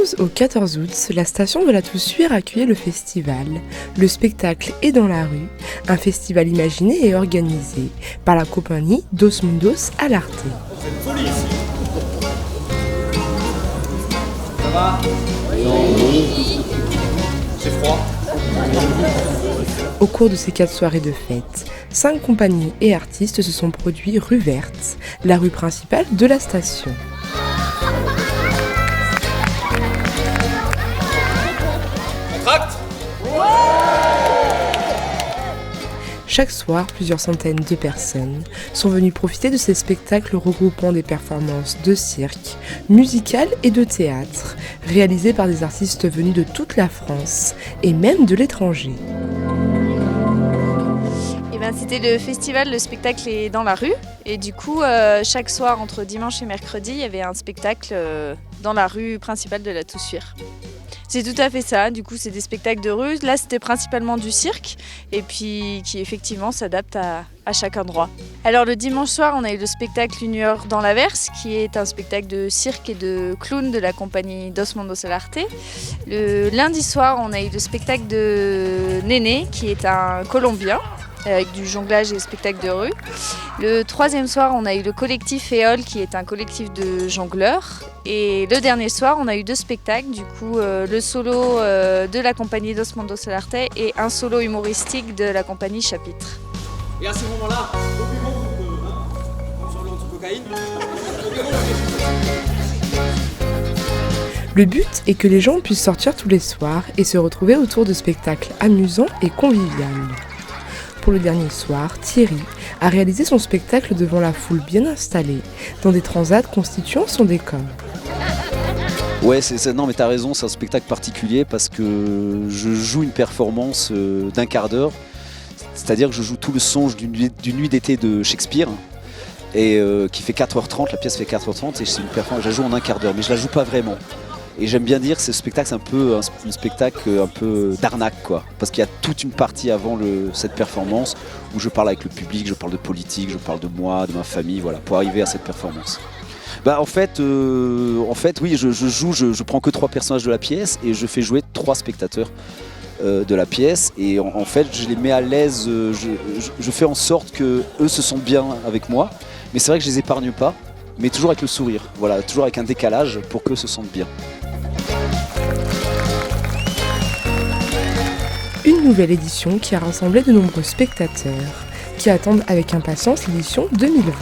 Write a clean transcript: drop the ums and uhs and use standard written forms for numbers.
12 au 14 août, la station de la Toussuire accueillait le festival. Le spectacle est dans la rue, un festival imaginé et organisé par la compagnie Dos Mundos à l'Arte. C'est une folie ici. Ça va? Non. C'est froid. Au cours de ces 4 soirées de fête, 5 compagnies et artistes se sont produits rue Verte, la rue principale de la station. Chaque soir, plusieurs centaines de personnes sont venues profiter de ces spectacles regroupant des performances de cirque, musicales et de théâtre, réalisés par des artistes venus de toute la France et même de l'étranger. C'était le festival, le spectacle est dans la rue et du coup chaque soir entre dimanche et mercredi il y avait un spectacle dans la rue principale de la Toussuire. C'est tout à fait ça, du coup c'est des spectacles de rue, là c'était principalement du cirque et puis qui effectivement s'adapte à chaque endroit. Alors le dimanche soir on a eu le spectacle Une heure dans l'Averse qui est un spectacle de cirque et de clown de la compagnie Dos Mundos à l'Arte. Le lundi soir on a eu le spectacle de Néné qui est un Colombien avec du jonglage et spectacle de rue. Le troisième soir, on a eu le collectif Éole, qui est un collectif de jongleurs. Et le dernier soir, on a eu 2 spectacles, du coup le solo de la compagnie Dos Mundos à l'Arte et un solo humoristique de la compagnie Chapitre. Et à ce moment-là, sur l'anti-cocaïne. Le but est que les gens puissent sortir tous les soirs et se retrouver autour de spectacles amusants et conviviaux. Pour le dernier soir, Thierry a réalisé son spectacle devant la foule bien installée, dans des transats constituant son décor. Ouais, non mais t'as raison, c'est un spectacle particulier parce que je joue une performance d'un quart d'heure, c'est-à-dire que je joue tout le songe d'une nuit d'été de Shakespeare, et qui fait 4h30, la pièce fait 4h30 et c'est une performance, je la joue en un quart d'heure, mais je la joue pas vraiment. Et j'aime bien dire que ce spectacle, c'est un peu un spectacle un peu d'arnaque, quoi. Parce qu'il y a toute une partie avant cette performance où je parle avec le public, je parle de politique, je parle de moi, de ma famille, voilà, pour arriver à cette performance. En fait, oui, je prends que 3 personnages de la pièce et je fais jouer 3 spectateurs de la pièce. Et en fait, je les mets à l'aise, je fais en sorte qu'eux se sentent bien avec moi. Mais c'est vrai que je les épargne pas, mais toujours avec le sourire, voilà, toujours avec un décalage pour qu'eux se sentent bien. Une nouvelle édition qui a rassemblé de nombreux spectateurs qui attendent avec impatience l'édition 2020.